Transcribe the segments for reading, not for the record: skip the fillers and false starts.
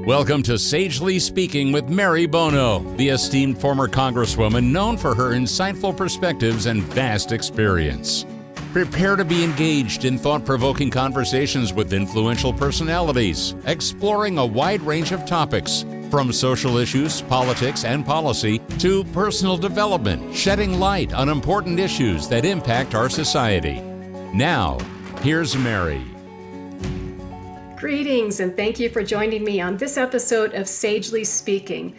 Welcome to Sagely Speaking with Mary Bono, the esteemed former Congresswoman known for her insightful perspectives and vast experience. Prepare to be engaged in thought-provoking conversations with influential personalities, exploring a wide range of topics, from social issues, politics, and policy, to personal development, shedding light on important issues that impact our society. Now, here's Mary. Greetings, and thank you for joining me on this episode of Sagely Speaking.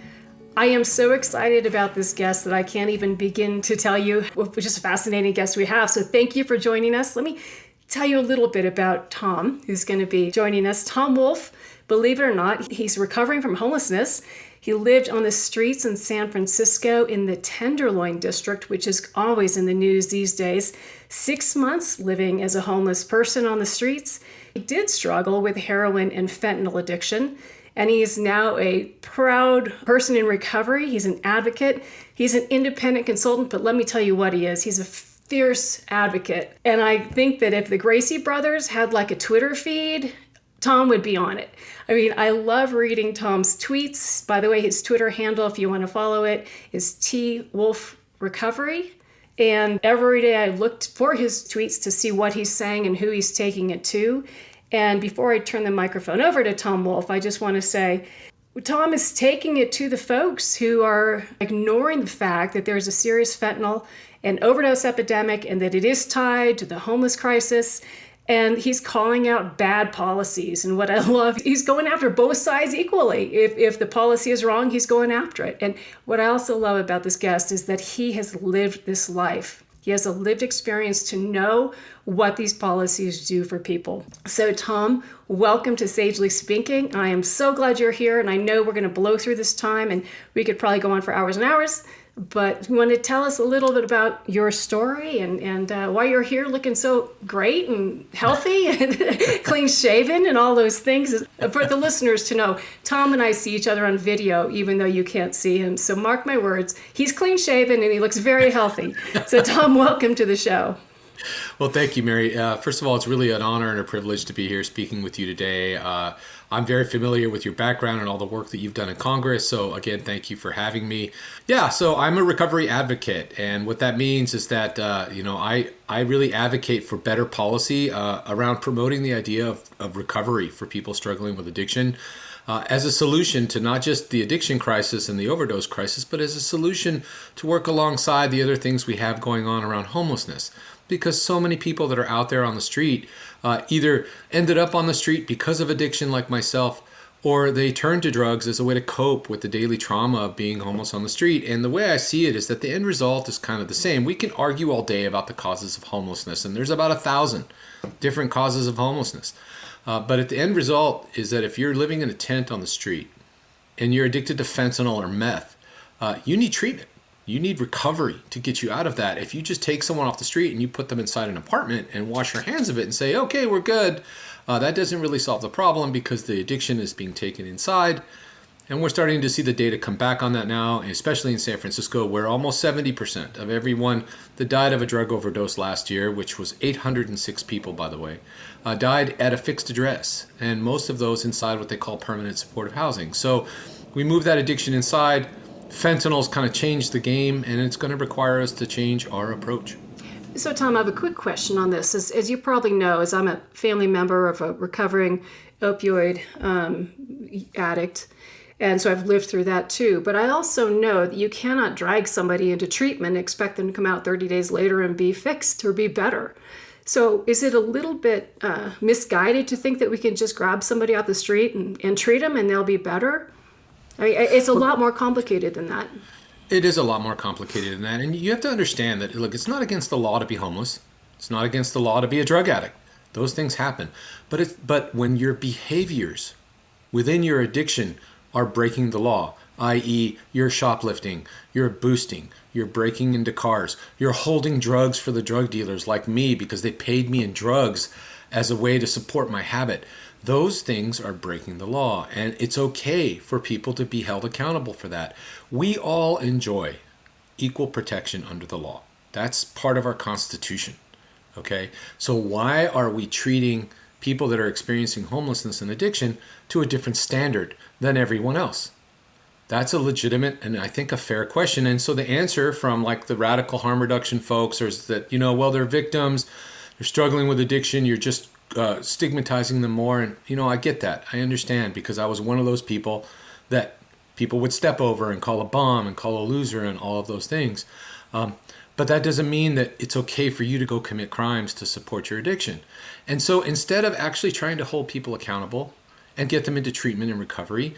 I am so excited about this guest that I can't even begin to tell you which is a fascinating guest we have. So thank you for joining us. Let me tell you a little bit about Tom, who's going to be joining us. Tom Wolf, believe it or not, he's recovering from homelessness. He lived on the streets in San Francisco in the Tenderloin district, which is always in the news these days. 6 months living as a homeless person on the streets. He did struggle with heroin and fentanyl addiction, and he is now a proud person in recovery. He's an advocate. He's an independent consultant, but let me tell you what he is. He's a fierce advocate. And I think that if the Gracie brothers had like a Twitter feed, Tom would be on it. I mean, I love reading Tom's tweets. By the way, his Twitter handle, if you want to follow it, is TWolfRecovery. And every day I looked for his tweets to see what he's saying and who he's taking it to. And before I turn the microphone over to Tom Wolf, I just want to say, Tom is taking it to the folks who are ignoring the fact that there's a serious fentanyl and overdose epidemic and that it is tied to the homeless crisis. And he's calling out bad policies. And what I love, he's going after both sides equally. If the policy is wrong, he's going after it. And what I also love about this guest is that he has lived this life. He has a lived experience to know what these policies do for people. So Tom, welcome to Sagely Speaking. I am so glad you're here. And I know we're going to blow through this time and we could probably go on for hours and hours. But you want to tell us a little bit about your story and why you're here looking so great and healthy and clean shaven and all those things. For the listeners to know, Tom and I see each other on video, even though you can't see him. So mark my words, he's clean shaven and he looks very healthy. So Tom, welcome to the show. Well, thank you, Mary. First of all, it's really an honor and a privilege to be here speaking with you today. I'm very familiar with your background and all the work that you've done in Congress. So again, thank you for having me. Yeah, so I'm a recovery advocate. And what that means is that, I really advocate for better policy around promoting the idea of recovery for people struggling with addiction as a solution to not just the addiction crisis and the overdose crisis, but as a solution to work alongside the other things we have going on around homelessness. Because so many people that are out there on the street either ended up on the street because of addiction like myself, or they turned to drugs as a way to cope with the daily trauma of being homeless on the street. And the way I see it is that the end result is kind of the same. We can argue all day about the causes of homelessness, and there's about 1,000 different causes of homelessness. But at the end result is that if you're living in a tent on the street and you're addicted to fentanyl or meth, you need treatment. You need recovery to get you out of that. If you just take someone off the street and you put them inside an apartment and wash your hands of it and say, okay, we're good, that doesn't really solve the problem because the addiction is being taken inside. And we're starting to see the data come back on that now, especially in San Francisco, where almost 70% of everyone that died of a drug overdose last year, which was 806 people, by the way, died at a fixed address. And most of those inside what they call permanent supportive housing. So we move that addiction inside. Fentanyl's kind of changed the game, and it's going to require us to change our approach. So, Tom, I have a quick question on this. As you probably know, as I'm a family member of a recovering opioid addict, and so I've lived through that too. But I also know that you cannot drag somebody into treatment and expect them to come out 30 days later and be fixed or be better. So is it a little bit misguided to think that we can just grab somebody off the street and treat them and they'll be better? I mean, it's a lot more complicated than that. It is a lot more complicated than that. And you have to understand that, look, it's not against the law to be homeless. It's not against the law to be a drug addict. Those things happen. But when your behaviors within your addiction are breaking the law, i.e. you're shoplifting, you're boosting, you're breaking into cars, you're holding drugs for the drug dealers like me because they paid me in drugs as a way to support my habit, those things are breaking the law, and it's okay for people to be held accountable for that. We all enjoy equal protection under the law. That's part of our Constitution, okay? So why are we treating people that are experiencing homelessness and addiction to a different standard than everyone else? That's a legitimate and I think a fair question. And so the answer from like the radical harm reduction folks is that, well, they're victims, they're struggling with addiction, you're just stigmatizing them more. And, I get that. I understand, because I was one of those people that people would step over and call a bum and call a loser and all of those things. But that doesn't mean that it's okay for you to go commit crimes to support your addiction. And so instead of actually trying to hold people accountable and get them into treatment and recovery,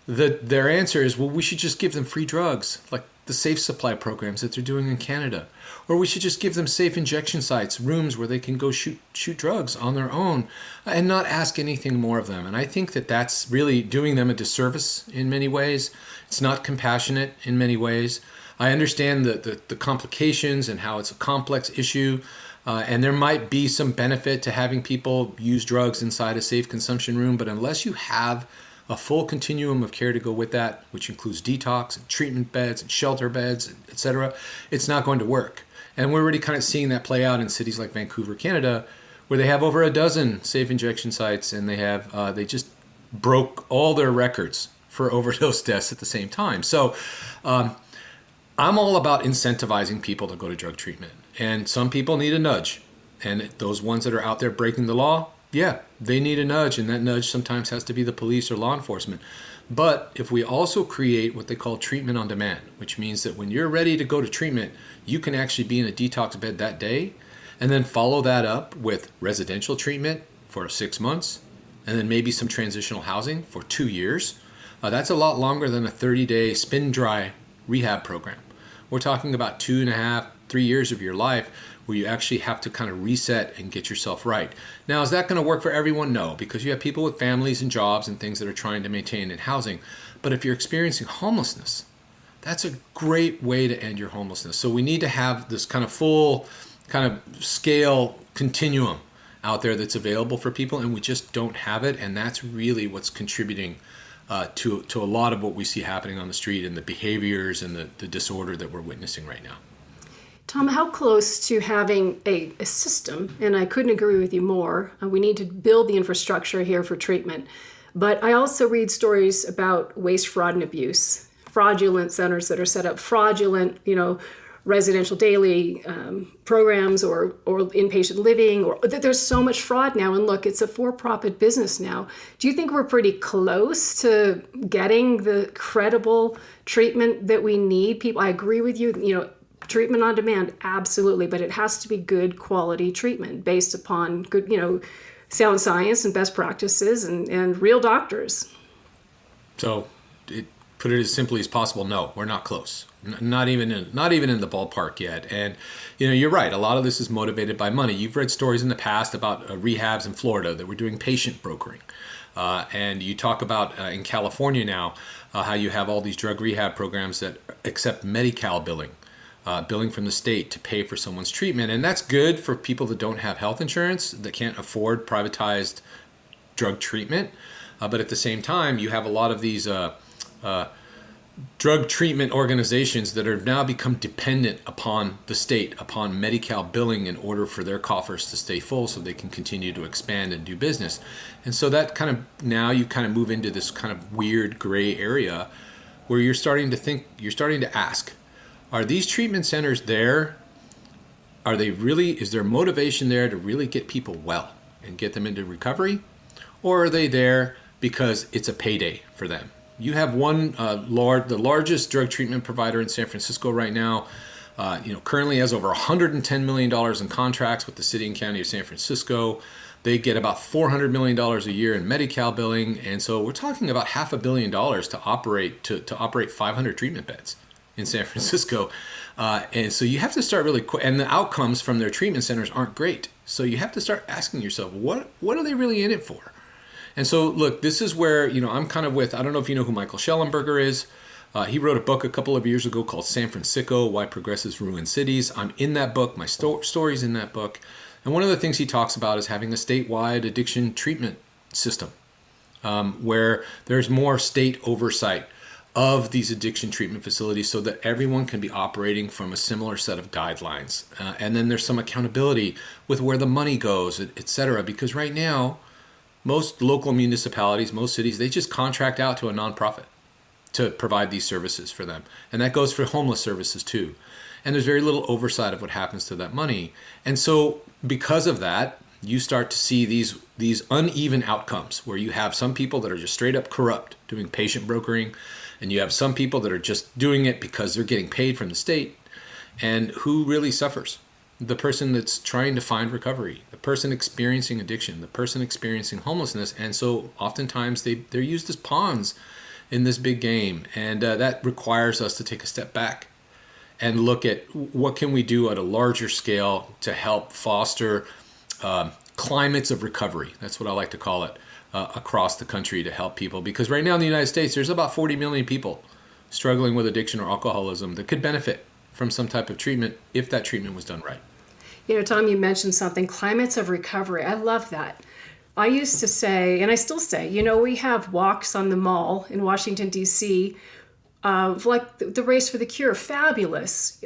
their answer is, well, we should just give them free drugs, like the safe supply programs that they're doing in Canada. Or we should just give them safe injection sites, rooms where they can go shoot drugs on their own and not ask anything more of them. And I think that that's really doing them a disservice in many ways. It's not compassionate in many ways. I understand the complications and how it's a complex issue. And there might be some benefit to having people use drugs inside a safe consumption room. But unless you have a full continuum of care to go with that, which includes detox and treatment beds and shelter beds, et cetera, it's not going to work. And we're already kind of seeing that play out in cities like Vancouver, Canada, where they have over a dozen safe injection sites, and they just broke all their records for overdose deaths at the same time. So I'm all about incentivizing people to go to drug treatment. And some people need a nudge. And those ones that are out there breaking the law, yeah, they need a nudge, and that nudge sometimes has to be the police or law enforcement. But if we also create what they call treatment on demand, which means that when you're ready to go to treatment, you can actually be in a detox bed that day, and then follow that up with residential treatment for 6 months, and then maybe some transitional housing for 2 years. That's a lot longer than a 30-day spin dry rehab program. We're talking about 2.5, 3 years of your life where you actually have to kind of reset and get yourself right. Now, is that going to work for everyone? No, because you have people with families and jobs and things that are trying to maintain in housing. But if you're experiencing homelessness, that's a great way to end your homelessness. So we need to have this kind of full kind of scale continuum out there that's available for people, and we just don't have it. And that's really what's contributing to a lot of what we see happening on the street and the behaviors and the disorder that we're witnessing right now. Tom, how close to having a system, and I couldn't agree with you more, we need to build the infrastructure here for treatment. But I also read stories about waste, fraud, and abuse, fraudulent centers that are set up, fraudulent, residential daily programs or inpatient living, or there's so much fraud now. And look, it's a for-profit business now. Do you think we're pretty close to getting the credible treatment that we need? People, I agree with you, treatment on demand, absolutely, but it has to be good quality treatment based upon good, sound science and best practices and real doctors. So, put it as simply as possible, no, we're not close. Not even in the ballpark yet. And you're right. A lot of this is motivated by money. You've read stories in the past about rehabs in Florida that were doing patient brokering, and you talk about in California now how you have all these drug rehab programs that accept Medi-Cal billing from the state to pay for someone's treatment. And that's good for people that don't have health insurance, that can't afford privatized drug treatment. But at the same time, you have a lot of these drug treatment organizations that have now become dependent upon the state, upon Medi-Cal billing in order for their coffers to stay full so they can continue to expand and do business. And so that now you move into this kind of weird gray area where you're starting to ask, are these treatment centers there? Is there motivation there to really get people well and get them into recovery? Or are they there because it's a payday for them? You have the largest drug treatment provider in San Francisco right now, currently has over $110 million in contracts with the city and county of San Francisco. They get about $400 million a year in Medi-Cal billing. And so we're talking about $500 million to operate 500 treatment beds in San Francisco. And so you have to start really quick. And the outcomes from their treatment centers aren't great. So you have to start asking yourself, what are they really in it for? And so, look, this is where, I'm kind of I don't know if you know who Michael Schellenberger is. He wrote a book a couple of years ago called San Francisco, Why Progressives Ruin Cities. I'm in that book. My story's in that book. And one of the things he talks about is having a statewide addiction treatment system where there's more state oversight of these addiction treatment facilities so that everyone can be operating from a similar set of guidelines. And then there's some accountability with where the money goes, et cetera. Because right now, Most local municipalities, most cities, they just contract out to a nonprofit to provide these services for them. And that goes for homeless services too. And there's very little oversight of what happens to that money. And so because of that, you start to see these uneven outcomes where you have some people that are just straight up corrupt doing patient brokering, and you have some people that are just doing it because they're getting paid from the state. And who really suffers? The person that's trying to find recovery, the person experiencing addiction, the person experiencing homelessness. And so oftentimes they're used as pawns in this big game. And that requires us to take a step back and look at what can we do at a larger scale to help foster climates of recovery. That's what I like to call it, across the country to help people. Because right now in the United States, there's about 40 million people struggling with addiction or alcoholism that could benefit from some type of treatment if that treatment was done right. Tom, you mentioned something, climates of recovery. I love that. I used to say, and I still say, we have walks on the mall in Washington, D.C., like the Race for the Cure, fabulous.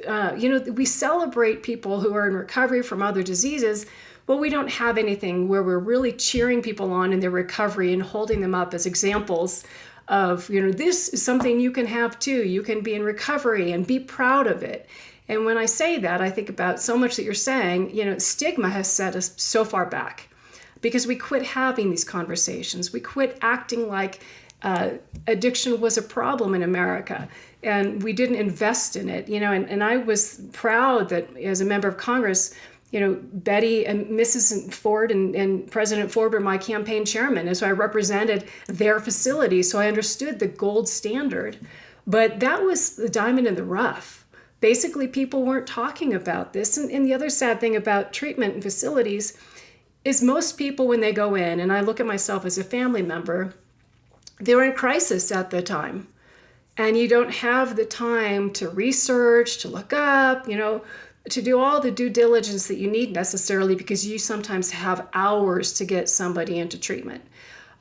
We celebrate people who are in recovery from other diseases, but we don't have anything where we're really cheering people on in their recovery and holding them up as examples of, this is something you can have too. You can be in recovery and be proud of it. And when I say that, I think about so much that you're saying, stigma has set us so far back because we quit having these conversations. We quit acting like addiction was a problem in America, and we didn't invest in it, and I was proud that as a member of Congress, Betty and Mrs. Ford and President Ford were my campaign chairman, and so I represented their facility, so I understood the gold standard. But that was the diamond in the rough. Basically, people weren't talking about this. And the other sad thing about treatment and facilities is most people, when they go in, and I look at myself as a family member, they're in crisis at the time. And you don't have the time to research, to look up, to do all the due diligence that you need necessarily, because you sometimes have hours to get somebody into treatment.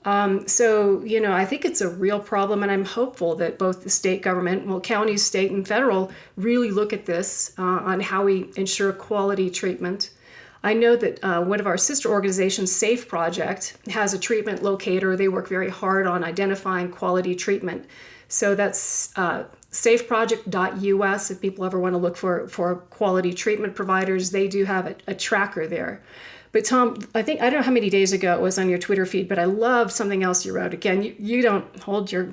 So I think it's a real problem, and I'm hopeful that both the state government, counties, state, and federal really look at this on how we ensure quality treatment. I know that one of our sister organizations, SAFE Project, has a treatment locator. They work very hard on identifying quality treatment. So that's safeproject.us. If people ever want to look for quality treatment providers, they do have a tracker there. But Tom, I don't know how many days ago it was on your Twitter feed, but I loved something else you wrote. Again, you don't hold your,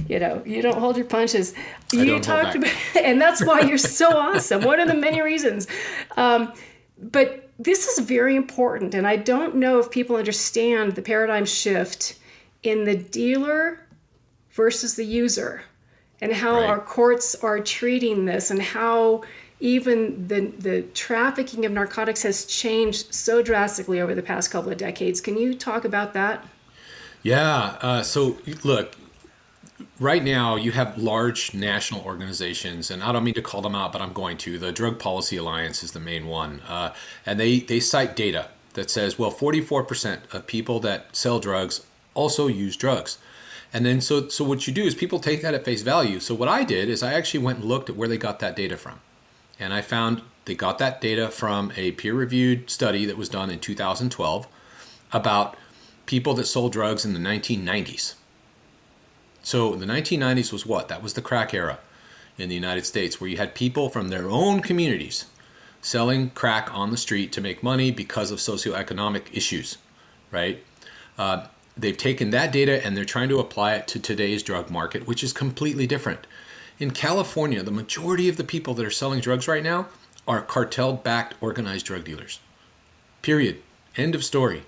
you don't hold your punches. You talked about, and that's why you're so awesome. One of the many reasons. But this is very important, and I don't know if people understand the paradigm shift in the dealer versus the user, and how our courts are treating this, and how even the trafficking of narcotics has changed so drastically over the past couple of decades. Can you talk about that? Yeah. So look, right now you have large national organizations, and I don't mean to call them out, but I'm going to. The Drug Policy Alliance is the main one. And they cite data that says, 44% of people that sell drugs also use drugs. And then so what you do is people take that at face value. So what I did is I actually went and looked at where they got that data from. And I found they got that data from a peer-reviewed study that was done in 2012 about people that sold drugs in the 1990s. So the 1990s was what? That was the crack era in the United States, where you had people from their own communities selling crack on the street to make money because of socioeconomic issues, right? They've taken that data and they're trying to apply it to today's drug market, which is completely different. In California, the majority of the people that are selling drugs right now are cartel-backed organized drug dealers. Period. End of story.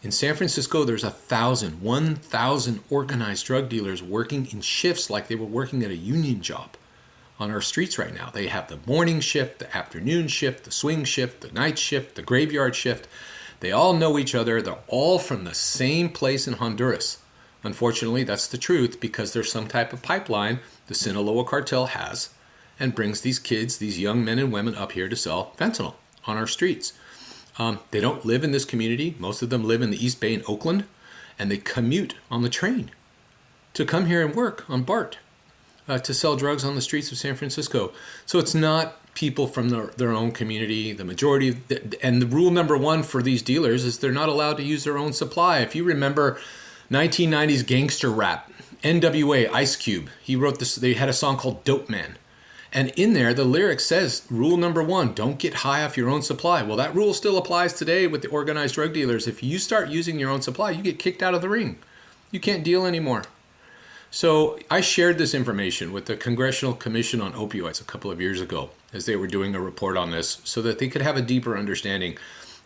In San Francisco, there's 1,000 organized drug dealers working in shifts like they were working at a union job on our streets right now. They have the morning shift, the afternoon shift, the swing shift, the night shift, the graveyard shift. They all know each other. They're all from the same place in Honduras. Unfortunately, that's the truth, because there's some type of pipeline the Sinaloa cartel has and brings these kids, these young men and women up here to sell fentanyl on our streets. They don't live in this community. Most of them live in the East Bay in Oakland, and they commute on the train to come here and work on BART to sell drugs on the streets of San Francisco. So it's not people from their own community. The majority, and the rule number one for these dealers is they're not allowed to use their own supply. If you remember 1990s gangster rap, NWA, Ice Cube, he wrote this, they had a song called Dope Man. And in there, the lyric says, rule number one, don't get high off your own supply. Well, that rule still applies today with the organized drug dealers. If you start using your own supply, you get kicked out of the ring. You can't deal anymore. So I shared this information with the Congressional Commission on Opioids a couple of years ago as they were doing a report on this so that they could have a deeper understanding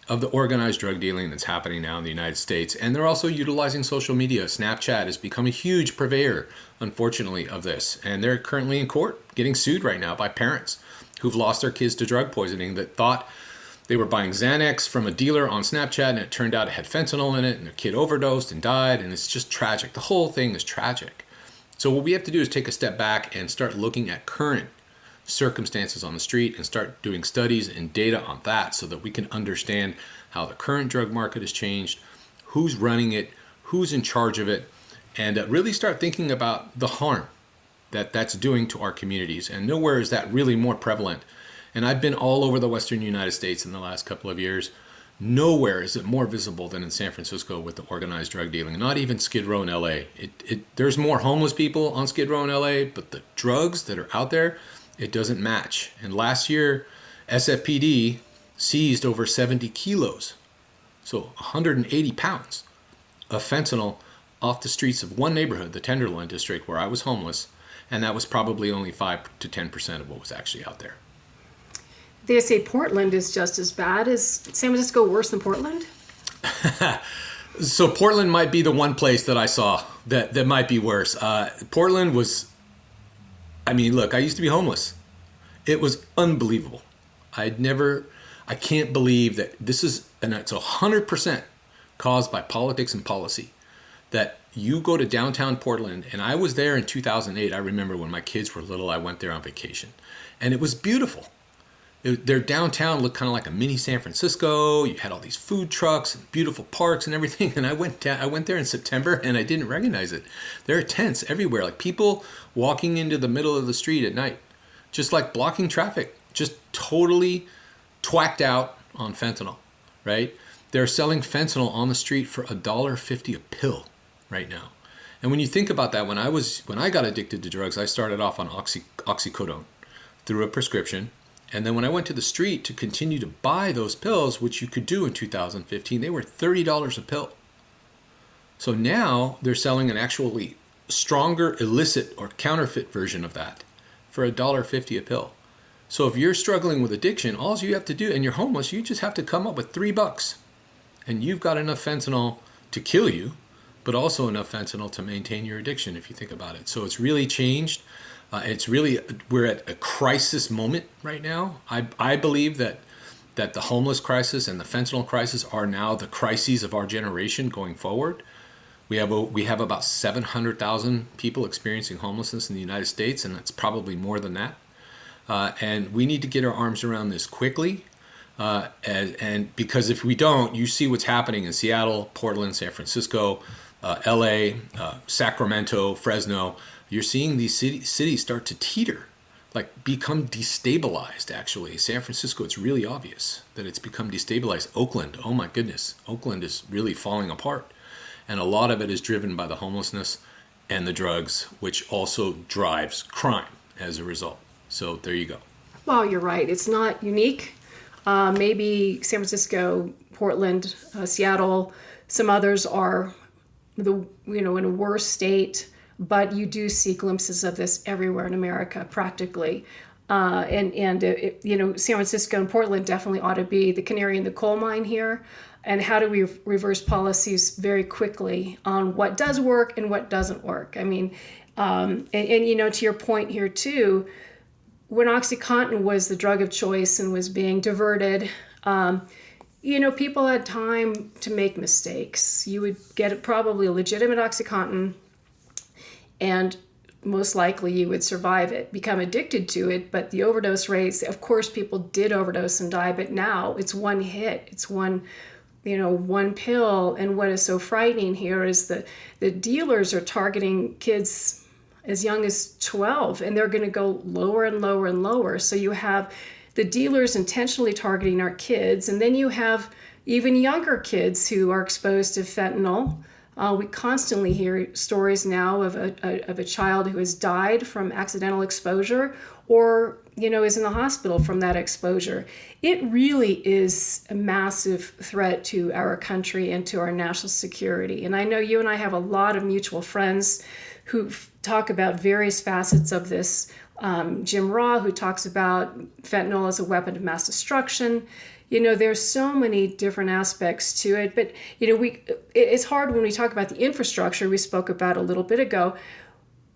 of the organized drug dealing that's happening now in the United States. And they're also utilizing social media. Snapchat has become a huge purveyor, unfortunately, of this. And they're currently in court getting sued right now by parents who've lost their kids to drug poisoning that thought they were buying Xanax from a dealer on Snapchat and it turned out it had fentanyl in it and their kid overdosed and died. And it's just tragic. The whole thing is tragic. So what we have to do is take a step back and start looking at current circumstances on the street and start doing studies and data on that so that we can understand how the current drug market has changed, who's running it, who's in charge of it, and really start thinking about the harm that that's doing to our communities. And nowhere is that really more prevalent. And I've been all over the Western United States in the last couple of years. Nowhere is it more visible than in San Francisco with the organized drug dealing, not even Skid Row in LA. There's more homeless people on Skid Row in LA, but the drugs that are out there, it doesn't match. And last year, SFPD seized over 70 kilos, so 180 pounds of fentanyl off the streets of one neighborhood, the Tenderloin district, where I was homeless, and that was probably only 5 to 10% of what was actually out there. They say Portland is just as bad. Is San Francisco worse than Portland? So Portland might be the one place that I saw that might be worse. Portland was, I mean, look, I used to be homeless. It was unbelievable. I can't believe that this is, and it's 100% caused by politics and policy, that you go to downtown Portland, and I was there in 2008. I remember when my kids were little, I went there on vacation, and it was beautiful. Their downtown looked kind of like a mini San Francisco. You had all these food trucks and beautiful parks and everything. And I went there in September and I didn't recognize it. There are tents everywhere, like people walking into the middle of the street at night, just like blocking traffic, just totally twacked out on fentanyl, right? They're selling fentanyl on the street for $1.50 a pill right now. And when you think about that, when I got addicted to drugs, I started off on oxycodone through a prescription. And then when I went to the street to continue to buy those pills, which you could do in 2015, they were $30 a pill. So now they're selling an actually stronger illicit or counterfeit version of that for $1.50 a pill. So if you're struggling with addiction, all you have to do, and you're homeless, you just have to come up with $3. And you've got enough fentanyl to kill you, but also enough fentanyl to maintain your addiction if you think about it. So it's really changed. We're at a crisis moment right now. I believe that the homeless crisis and the fentanyl crisis are now the crises of our generation going forward. We have about 700,000 people experiencing homelessness in the United States, and it's probably more than that. And we need to get our arms around this quickly. And because if we don't, you see what's happening in Seattle, Portland, San Francisco, LA, Sacramento, Fresno. You're seeing these cities start to teeter, like become destabilized, actually. San Francisco, it's really obvious that it's become destabilized. Oakland, oh my goodness, Oakland is really falling apart. And a lot of it is driven by the homelessness and the drugs, which also drives crime as a result. So there you go. Well, you're right. It's not unique. Maybe San Francisco, Portland, Seattle, some others are in a worse state. But you do see glimpses of this everywhere in America, practically. San Francisco and Portland definitely ought to be the canary in the coal mine here. And how do we reverse policies very quickly on what does work and what doesn't work? I mean, to your point here too, when OxyContin was the drug of choice and was being diverted, people had time to make mistakes. You would get probably a legitimate OxyContin, and most likely you would survive it, become addicted to it. But the overdose rates, of course, people did overdose and die, but now it's one hit. It's one pill. And what is so frightening here is the dealers are targeting kids as young as 12, and they're going to go lower and lower and lower. So you have the dealers intentionally targeting our kids. And then you have even younger kids who are exposed to fentanyl. We constantly hear stories now of a child who has died from accidental exposure, or is in the hospital from that exposure. It really is a massive threat to our country and to our national security. And I know you and I have a lot of mutual friends who talk about various facets of this. Jim Raw, who talks about fentanyl as a weapon of mass destruction. There's so many different aspects to it, but it's hard when we talk about the infrastructure we spoke about a little bit ago.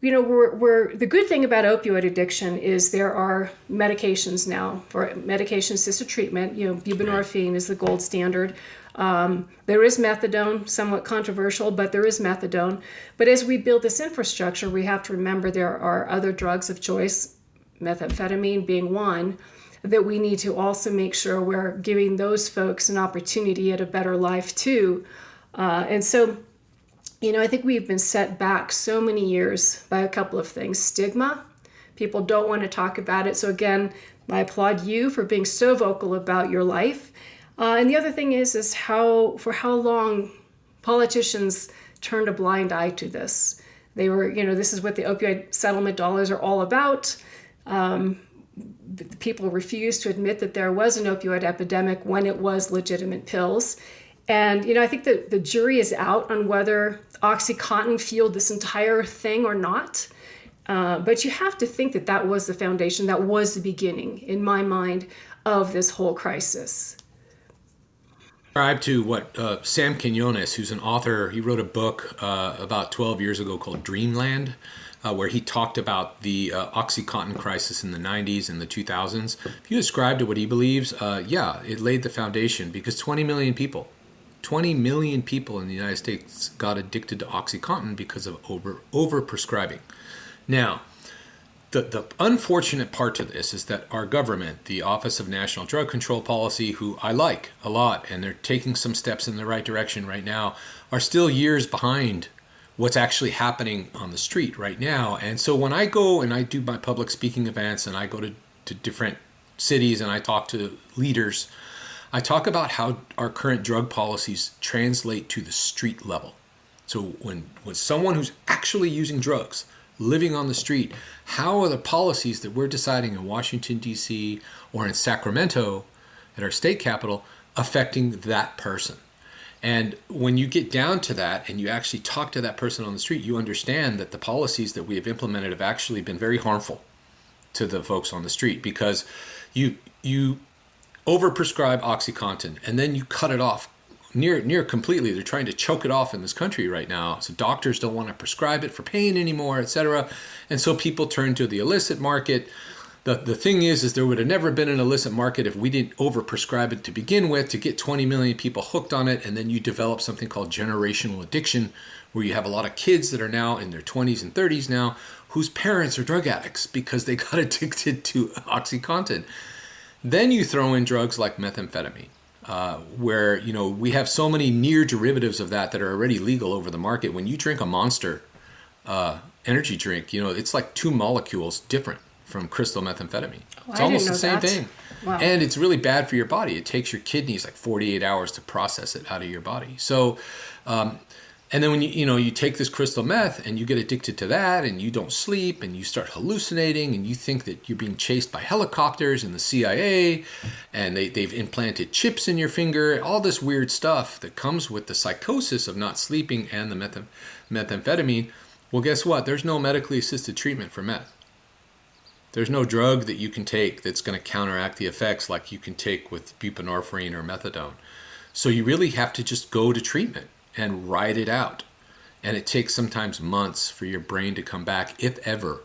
We're the good thing about opioid addiction is there are medications now for medication-assisted treatment. Buprenorphine is the gold standard. There is methadone, somewhat controversial, but there is methadone. But as we build this infrastructure, we have to remember there are other drugs of choice, methamphetamine being one, that we need to also make sure we're giving those folks an opportunity at a better life too. And so, I think we've been set back so many years by a couple of things. Stigma. People don't want to talk about it. So again, I applaud you for being so vocal about your life. And the other thing is for how long politicians turned a blind eye to this. They were, this is what the opioid settlement dollars are all about. People refused to admit that there was an opioid epidemic when it was legitimate pills. And, I think that the jury is out on whether OxyContin fueled this entire thing or not. But you have to think that that was the foundation, that was the beginning, in my mind, of this whole crisis. Subscribe to what Sam Quinones, who's an author, he wrote a book about 12 years ago called Dreamland, where he talked about the OxyContin crisis in the 90s and the 2000s. If you ascribe to what he believes, it laid the foundation because 20 million people in the United States got addicted to OxyContin because of over-prescribing. Now, the unfortunate part to this is that our government, the Office of National Drug Control Policy, who I like a lot, and they're taking some steps in the right direction right now, are still years behind what's actually happening on the street right now. And so when I go and I do my public speaking events and I go to different cities and I talk to leaders, I talk about how our current drug policies translate to the street level. So when someone who's actually using drugs, living on the street, how are the policies that we're deciding in Washington, D.C. or in Sacramento at our state capital affecting that person? And when you get down to that and you actually talk to that person on the street, you understand that the policies that we have implemented have actually been very harmful to the folks on the street because you overprescribe OxyContin and then you cut it off near completely. They're trying to choke it off in this country right now. So doctors don't want to prescribe it for pain anymore, etc. And so people turn to the illicit market. The thing is there would have never been an illicit market if we didn't overprescribe it to begin with to get 20 million people hooked on it. And then you develop something called generational addiction, where you have a lot of kids that are now in their 20s and 30s now, whose parents are drug addicts because they got addicted to OxyContin. Then you throw in drugs like methamphetamine, where we have so many near derivatives of that are already legal over the market. When you drink a Monster energy drink, it's like 2 molecules different from crystal methamphetamine. It's almost the same thing. Wow. And it's really bad for your body. It takes your kidneys like 48 hours to process it out of your body. So, and then when you take this crystal meth and you get addicted to that and you don't sleep and you start hallucinating and you think that you're being chased by helicopters and the CIA and they've implanted chips in your finger, all this weird stuff that comes with the psychosis of not sleeping and the methamphetamine. Well, guess what? There's no medically assisted treatment for meth. There's no drug that you can take that's going to counteract the effects like you can take with buprenorphine or methadone. So you really have to just go to treatment and ride it out. And it takes sometimes months for your brain to come back, if ever,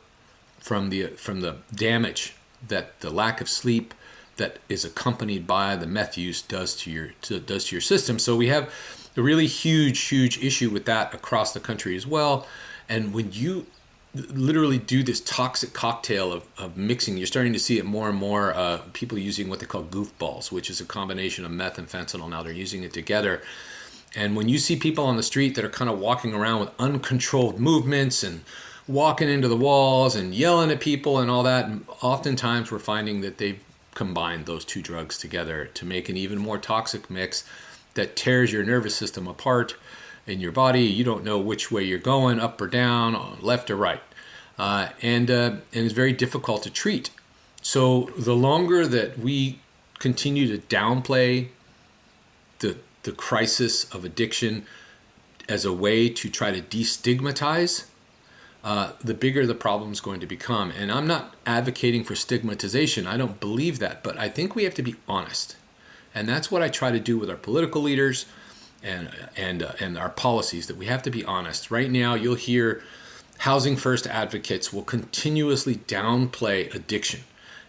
from the damage that the lack of sleep that is accompanied by the meth use does to your system. So we have a really huge issue with that across the country as well. And when you literally do this toxic cocktail of mixing, you're starting to see it more and more, people using what they call goofballs, which is a combination of meth and fentanyl. Now they're using it together. And when you see people on the street that are kind of walking around with uncontrolled movements and walking into the walls and yelling at people and all that, and oftentimes we're finding that they've combine those two drugs together to make an even more toxic mix that tears your nervous system apart in your body. You don't know which way you're going, up or down, left or right. And it's very difficult to treat. So the longer that we continue to downplay the crisis of addiction as a way to try to destigmatize, the bigger the problem is going to become. And I'm not advocating for stigmatization. I don't believe that. But I think we have to be honest. And that's what I try to do with our political leaders and our policies, that we have to be honest. Right now, you'll hear housing first advocates will continuously downplay addiction,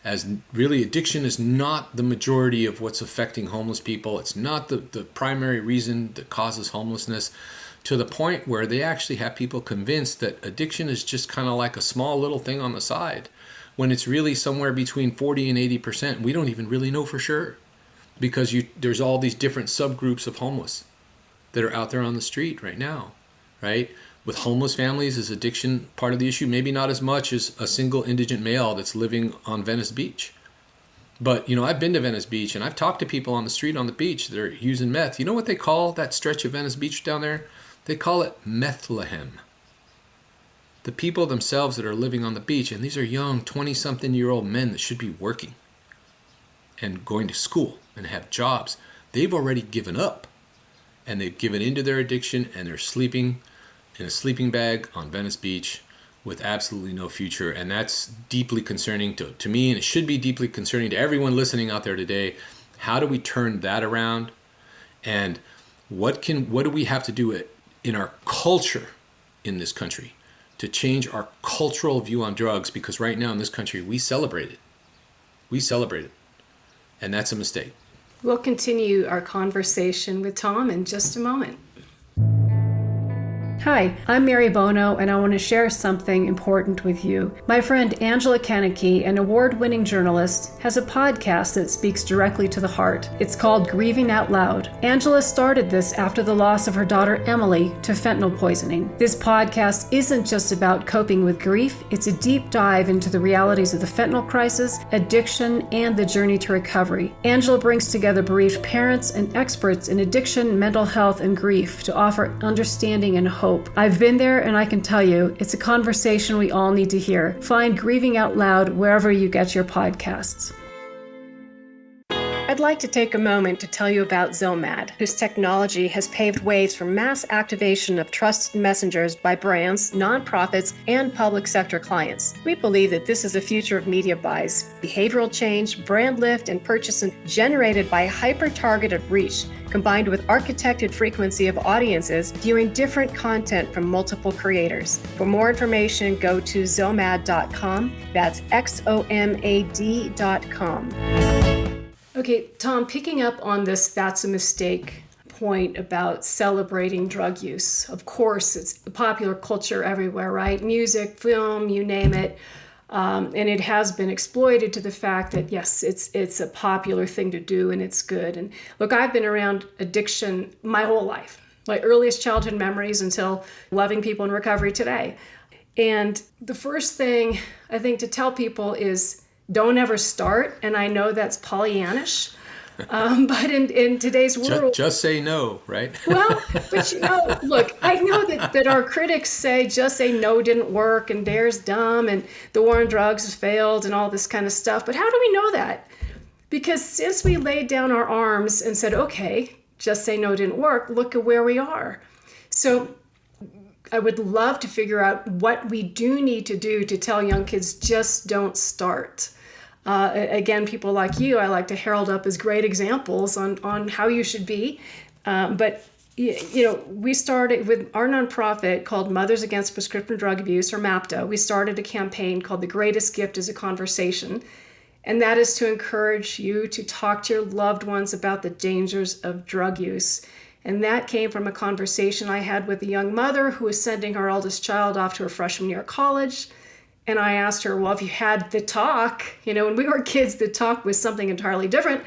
as really addiction is not the majority of what's affecting homeless people. It's not the primary reason that causes homelessness, to the point where they actually have people convinced that addiction is just kind of like a small little thing on the side, when it's really somewhere between 40 and 80%. We don't even really know for sure, because there's all these different subgroups of homeless that are out there on the street right now, right? With homeless families, is addiction part of the issue? Maybe not as much as a single indigent male that's living on Venice Beach. But, I've been to Venice Beach, and I've talked to people on the street on the beach that are using meth. You know what they call that stretch of Venice Beach down there? They call it Methlehem. The people themselves that are living on the beach, and these are young 20-something-year-old men that should be working and going to school and have jobs. They've already given up, and they've given into their addiction, and they're sleeping in a sleeping bag on Venice Beach with absolutely no future. And that's deeply concerning to me, and it should be deeply concerning to everyone listening out there today. How do we turn that around? And what do we have to do in our culture in this country to change our cultural view on drugs? Because right now in this country, we celebrate it. We celebrate it. And that's a mistake. We'll continue our conversation with Tom in just a moment. Hi, I'm Mary Bono, and I want to share something important with you. My friend Angela Kennecke, an award-winning journalist, has a podcast that speaks directly to the heart. It's called Grieving Out Loud. Angela started this after the loss of her daughter Emily to fentanyl poisoning. This podcast isn't just about coping with grief, it's a deep dive into the realities of the fentanyl crisis, addiction, and the journey to recovery. Angela brings together bereaved parents and experts in addiction, mental health, and grief to offer understanding and hope. I've been there, and I can tell you, it's a conversation we all need to hear. Find Grieving Out Loud wherever you get your podcasts. I'd like to take a moment to tell you about Zomad, whose technology has paved ways for mass activation of trusted messengers by brands, nonprofits, and public sector clients. We believe that this is the future of media buys, behavioral change, brand lift, and purchasing generated by hyper-targeted reach, combined with architected frequency of audiences viewing different content from multiple creators. For more information, go to zomad.com. That's XOMAD.com. Okay, Tom, picking up on this "that's a mistake" point about celebrating drug use. Of course, it's popular culture everywhere, right? Music, film, you name it. And it has been exploited to the fact that, yes, it's a popular thing to do and it's good. And look, I've been around addiction my whole life, my earliest childhood memories until loving people in recovery today. And the first thing I think to tell people is don't ever start. And I know that's Pollyannish. But in today's world... Just say no, right? Well, but look, I know that our critics say just say no didn't work and DARE's dumb and the war on drugs has failed and all this kind of stuff. But how do we know that? Because since we laid down our arms and said, okay, just say no didn't work, look at where we are. So I would love to figure out what we do need to do to tell young kids just don't start. Again, people like you, I like to herald up as great examples on how you should be. But we started with our nonprofit called Mothers Against Prescription Drug Abuse, or MAPTA. We started a campaign called The Greatest Gift is a Conversation. And that is to encourage you to talk to your loved ones about the dangers of drug use. And that came from a conversation I had with a young mother who was sending her eldest child off to her freshman year of college. And I asked her, well, if you had the talk, when we were kids, the talk was something entirely different.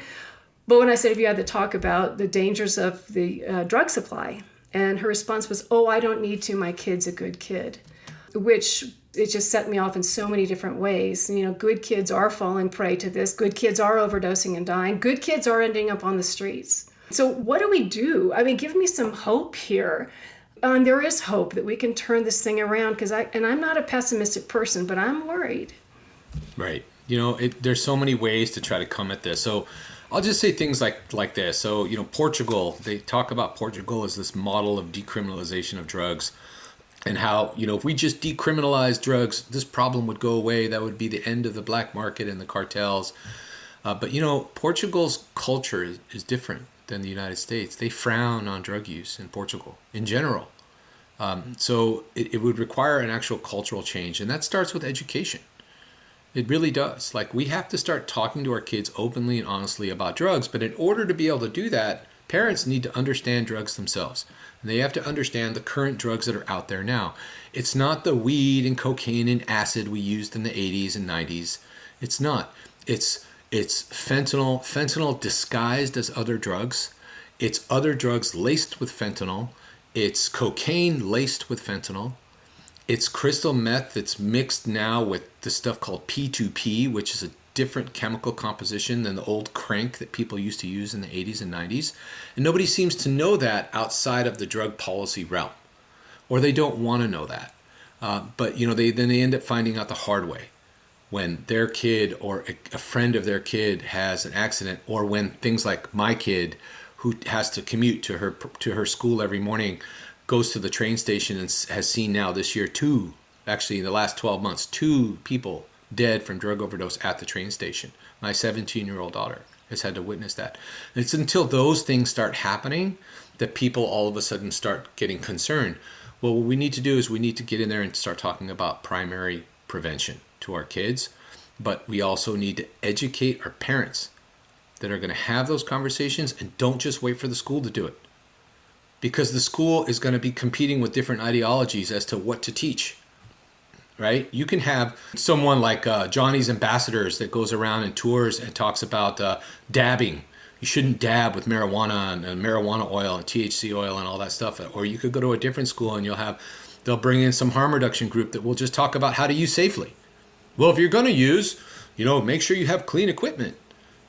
But when I said, if you had the talk about the dangers of the drug supply, and her response was, oh, I don't need to, my kid's a good kid, which It just set me off in so many different ways. Good kids are falling prey to this. Good kids are overdosing and dying. Good kids are ending up on the streets. So what do we do? I mean, give me some hope here. There is hope that we can turn this thing around, because I'm not a pessimistic person, but I'm worried. Right. There's so many ways to try to come at this. So I'll just say things like this. So, Portugal, they talk about Portugal as this model of decriminalization of drugs, and how, if we just decriminalize drugs, this problem would go away. That would be the end of the black market and the cartels. But Portugal's culture is different than the United States. They frown on drug use in Portugal in general. So it would require an actual cultural change. And that starts with education. It really does. We have to start talking to our kids openly and honestly about drugs. But in order to be able to do that, parents need to understand drugs themselves. And they have to understand the current drugs that are out there now. It's not the weed and cocaine and acid we used in the 80s and 90s. It's not. It's fentanyl disguised as other drugs. It's other drugs laced with fentanyl. It's cocaine laced with fentanyl. It's crystal meth that's mixed now with the stuff called P2P, which is a different chemical composition than the old crank that people used to use in the 80s and 90s. And nobody seems to know that outside of the drug policy realm, or they don't want to know that. But they end up finding out the hard way when their kid or a friend of their kid has an accident, or when things like my kid, who has to commute to her school every morning, goes to the train station and has seen now this year in the last 12 months, 2 people dead from drug overdose at the train station. My 17-year-old daughter has had to witness that. And it's until those things start happening that people all of a sudden start getting concerned. Well, what we need to do is we need to get in there and start talking about primary prevention to our kids. But we also need to educate our parents that are going to have those conversations, and don't just wait for the school to do it. Because the school is going to be competing with different ideologies as to what to teach. Right? You can have someone like Johnny's Ambassadors that goes around and tours and talks about dabbing. You shouldn't dab with marijuana and marijuana oil and THC oil and all that stuff. Or you could go to a different school and they'll bring in some harm reduction group that will just talk about how to use safely. Well, if you're going to use, make sure you have clean equipment,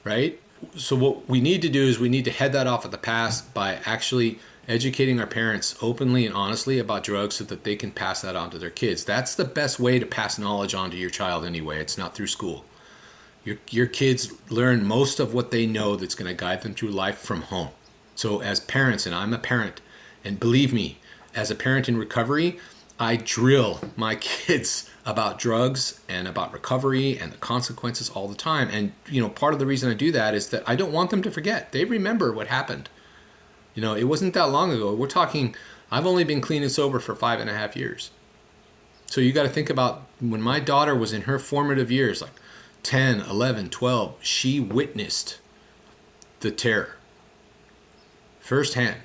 right? So what we need to do is we need to head that off at the pass by actually educating our parents openly and honestly about drugs so that they can pass that on to their kids. That's the best way to pass knowledge on to your child anyway. It's not through school. Your kids learn most of what they know that's going to guide them through life from home. So as parents, and I'm a parent, and believe me, as a parent in recovery, I drill my kids about drugs and about recovery and the consequences all the time. And, part of the reason I do that is that I don't want them to forget. They remember what happened. It wasn't that long ago. We're talking, I've only been clean and sober for 5.5 years. So you got to think about when my daughter was in her formative years, like 10, 11, 12, she witnessed the terror firsthand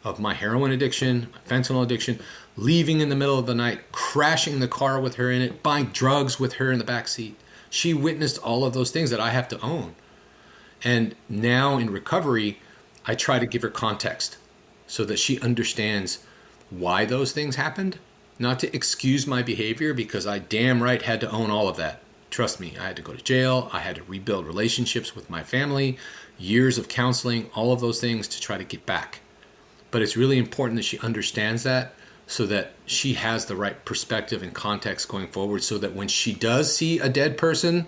of my heroin addiction, my fentanyl addiction, leaving in the middle of the night, crashing the car with her in it, buying drugs with her in the back seat. She witnessed all of those things that I have to own. And now in recovery, I try to give her context so that she understands why those things happened, not to excuse my behavior, because I damn right had to own all of that. Trust me, I had to go to jail. I had to rebuild relationships with my family, years of counseling, all of those things to try to get back. But it's really important that she understands that so that she has the right perspective and context going forward, so that when she does see a dead person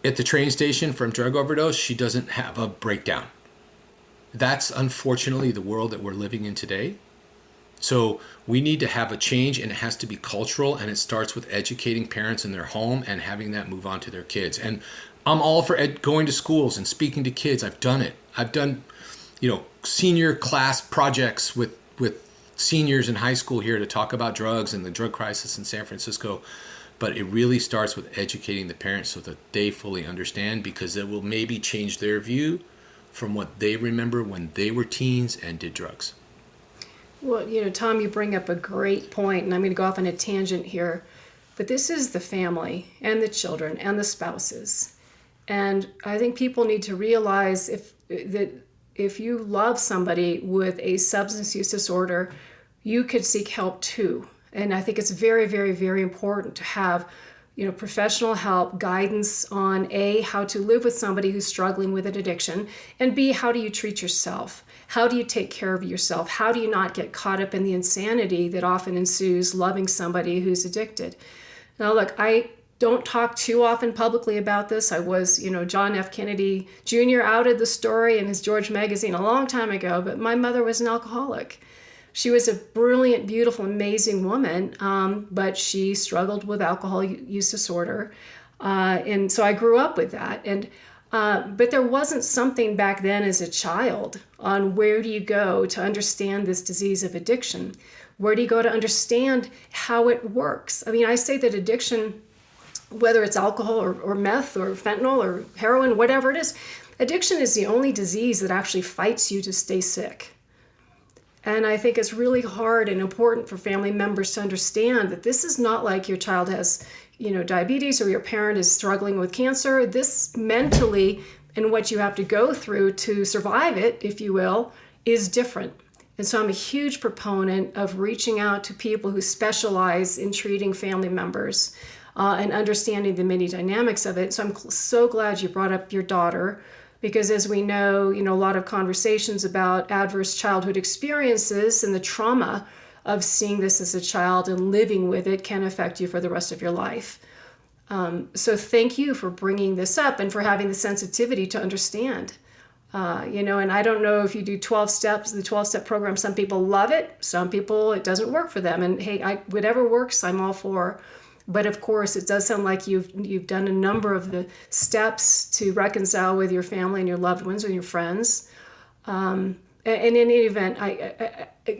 at the train station from drug overdose, she doesn't have a breakdown. That's unfortunately the world that we're living in today. So we need to have a change, and it has to be cultural, and it starts with educating parents in their home and having that move on to their kids. And I'm all for going to schools and speaking to kids. I've done it. I've done, senior class projects with seniors in high school here to talk about drugs and the drug crisis in San Francisco. But it really starts with educating the parents so that they fully understand, because it will maybe change their view from what they remember when they were teens and did drugs. Well, Tom, you bring up a great point, and I'm going to go off on a tangent here. But this is the family and the children and the spouses. And I think people need to realize that if you love somebody with a substance use disorder, you could seek help too. And I think it's very, very, very important to have, professional help, guidance on A, how to live with somebody who's struggling with an addiction, and B, how do you treat yourself? How do you take care of yourself? How do you not get caught up in the insanity that often ensues loving somebody who's addicted? Now, look, I don't talk too often publicly about this. I was, John F. Kennedy Jr. outed the story in his George magazine a long time ago, but my mother was an alcoholic. She was a brilliant, beautiful, amazing woman, but she struggled with alcohol use disorder. And so I grew up with that. But there wasn't something back then as a child on where do you go to understand this disease of addiction? Where do you go to understand how it works? I mean, I say that addiction, whether it's alcohol or meth or fentanyl or heroin, whatever it is, addiction is the only disease that actually fights you to stay sick. And I think it's really hard and important for family members to understand that this is not like your child has, diabetes or your parent is struggling with cancer. This mentally and what you have to go through to survive it, if you will, is different. And so I'm a huge proponent of reaching out to people who specialize in treating family members and understanding the many dynamics of it. So I'm so glad you brought up your daughter, because as we know, a lot of conversations about adverse childhood experiences and the trauma of seeing this as a child and living with it can affect you for the rest of your life. So thank you for bringing this up and for having the sensitivity to understand. And I don't know if you do 12 steps, the 12-step program, some people love it, some people it doesn't work for them. And hey, whatever works, I'm all for. But of course, it does sound like you've done a number of the steps to reconcile with your family and your loved ones and your friends. And in any event,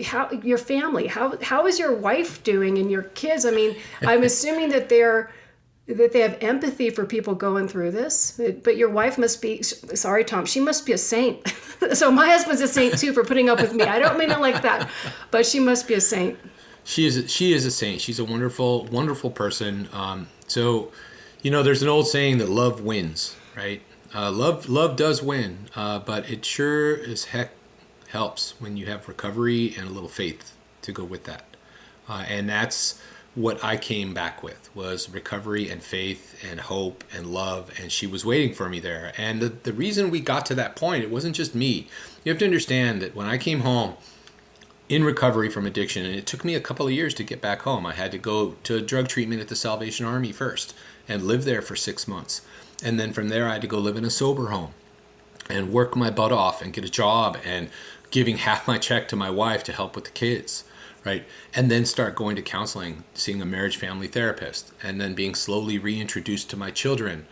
how your family, how is your wife doing and your kids? I mean, I'm assuming that they have empathy for people going through this, but your wife must be, sorry, Tom, she must be a saint. So my husband's a saint too for putting up with me. I don't mean it like that, but she must be a saint. She is a saint. She's a wonderful, wonderful person. So, there's an old saying that love wins, right? Love does win, but it sure as heck helps when you have recovery and a little faith to go with that. And that's what I came back with, was recovery and faith and hope and love. And she was waiting for me there. And the reason we got to that point, it wasn't just me. You have to understand that when I came home in recovery from addiction, and it took me a couple of years to get back home. I had to go to drug treatment at the Salvation Army first and live there for 6 months. And then from there, I had to go live in a sober home and work my butt off and get a job and giving half my check to my wife to help with the kids, right? And then start going to counseling, seeing a marriage family therapist, and then being slowly reintroduced to my children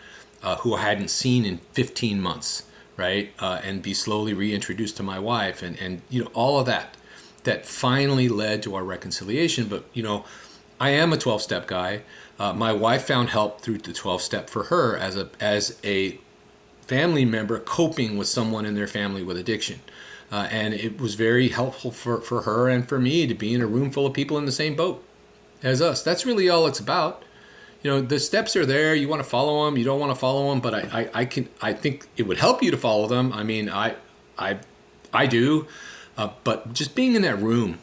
who I hadn't seen in 15 months, right? And be slowly reintroduced to my wife and all of that finally led to our reconciliation. But, I am a 12-step guy. My wife found help through the 12-step for her as a family member coping with someone in their family with addiction. And it was very helpful for her and for me to be in a room full of people in the same boat as us. That's really all it's about. The steps are there. You want to follow them. You don't want to follow them. But I think it would help you to follow them. I mean, I do. But just being in that room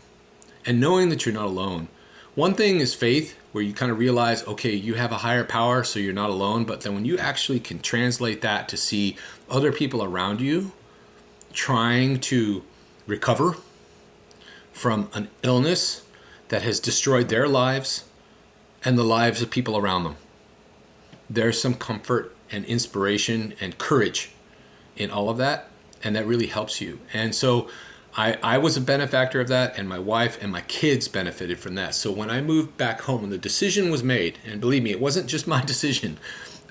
and knowing that you're not alone. One thing is faith, where you kind of realize, okay, you have a higher power, so you're not alone. But then when you actually can translate that to see other people around you trying to recover from an illness that has destroyed their lives and the lives of people around them, there's some comfort and inspiration and courage in all of that. And that really helps you. And so I was a benefactor of that, and my wife and my kids benefited from that. So when I moved back home and the decision was made, and believe me, it wasn't just my decision.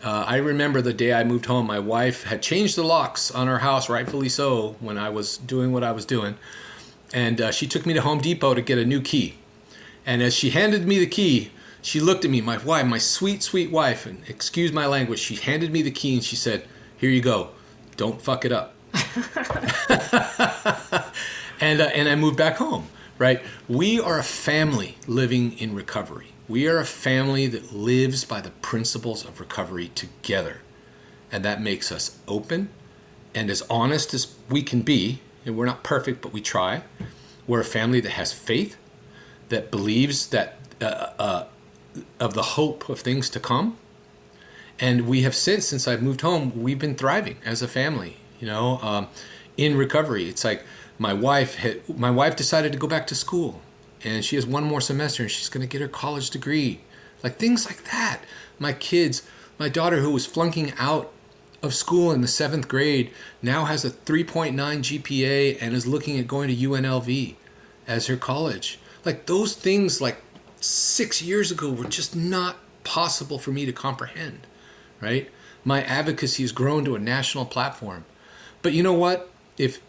I remember the day I moved home, my wife had changed the locks on our house, rightfully so, when I was doing what I was doing. And she took me to Home Depot to get a new key. And as she handed me the key, she looked at me, my wife, my sweet, sweet wife, and excuse my language, she handed me the key and she said, "Here you go. Don't fuck it up." And I moved back home, right? We are a family living in recovery. We are a family that lives by the principles of recovery together. And that makes us open and as honest as we can be. And we're not perfect, but we try. We're a family that has faith, that believes that of the hope of things to come. And we have since I've moved home, we've been thriving as a family, in recovery. It's like my wife decided to go back to school, and she has one more semester, and she's going to get her college degree. Like things like that. My kids, my daughter who was flunking out of school in the 7th grade now has a 3.9 GPA and is looking at going to UNLV as her college. Like those things like 6 years ago were just not possible for me to comprehend, right? My advocacy has grown to a national platform. But you know what? If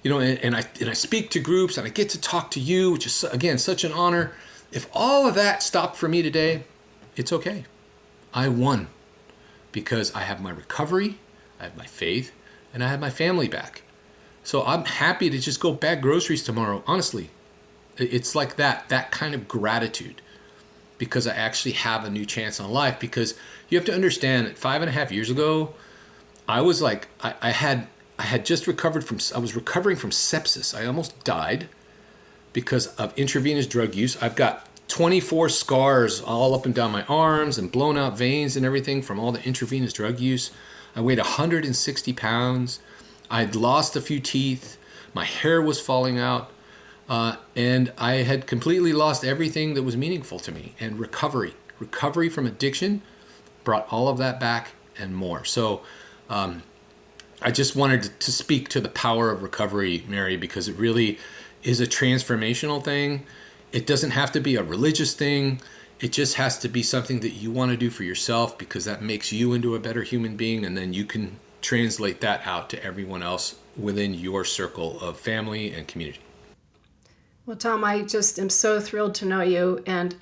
and I speak to groups and I get to talk to you, which is again such an honor. If all of that stopped for me today, it's okay. I won because I have my recovery, I have my faith, and I have my family back. So I'm happy to just go bag groceries tomorrow. Honestly, it's like that kind of gratitude because I actually have a new chance on life. Because you have to understand that 5.5 years ago, I was like, I had just recovered I was recovering from sepsis. I almost died because of intravenous drug use. I've got 24 scars all up and down my arms and blown out veins and everything from all the intravenous drug use. I weighed 160 pounds. I'd lost a few teeth. My hair was falling out. And I had completely lost everything that was meaningful to me. And recovery from addiction brought all of that back and more. So I just wanted to speak to the power of recovery, Mary, because it really is a transformational thing. It doesn't have to be a religious thing. It just has to be something that you want to do for yourself because that makes you into a better human being, and then you can translate that out to everyone else within your circle of family and community. Well, Tom, I just am so thrilled to know you, and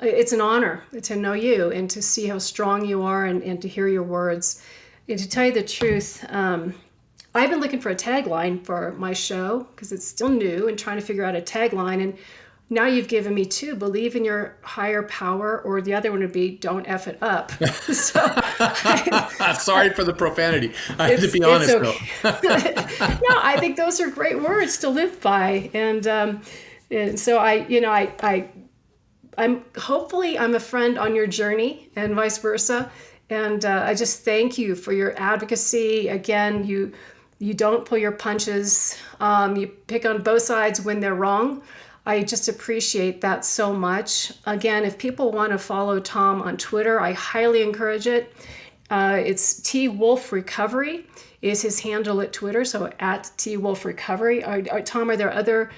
it's an honor to know you and to see how strong you are and to hear your words. And to tell you the truth, I've been looking for a tagline for my show because it's still new and trying to figure out a tagline. And now you've given me two: believe in your higher power, or the other one would be don't F it up. So, sorry for the profanity. I have to be honest, okay. Though. No, I think those are great words to live by. And so I'm hopefully I'm a friend on your journey and vice versa. And I just thank you for your advocacy. Again, you don't pull your punches. You pick on both sides when they're wrong. I just appreciate that so much. Again, if people want to follow Tom on Twitter, I highly encourage it. It's TWolfRecovery is his handle at Twitter, so at TWolfRecovery. Tom, are there other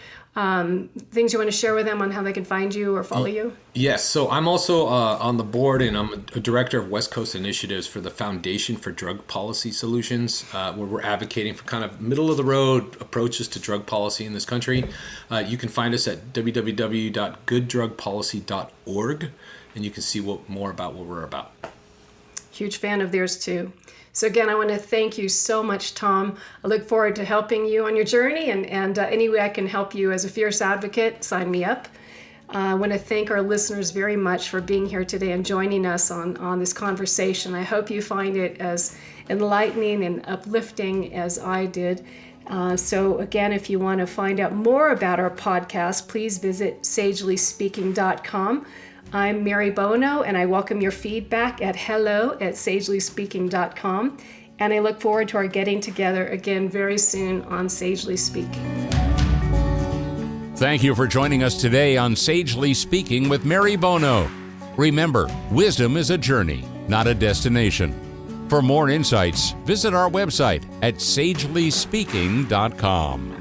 things you want to share with them on how they can find you or follow you? Yes. So I'm also on the board, and I'm a director of West Coast Initiatives for the Foundation for Drug Policy Solutions, where we're advocating for kind of middle-of-the-road approaches to drug policy in this country. You can find us at www.gooddrugpolicy.org, and you can see more about what we're about. Huge fan of theirs, too. So again, I want to thank you so much, Tom. I look forward to helping you on your journey, and any way I can help you as a fierce advocate, sign me up. I want to thank our listeners very much for being here today and joining us on this conversation. I hope you find it as enlightening and uplifting as I did. So again, if you want to find out more about our podcast, please visit sagelyspeaking.com. I'm Mary Bono, and I welcome your feedback at hello@sagelyspeaking.com. And I look forward to our getting together again very soon on Sagely Speaking. Thank you for joining us today on Sagely Speaking with Mary Bono. Remember, wisdom is a journey, not a destination. For more insights, visit our website at sagelyspeaking.com.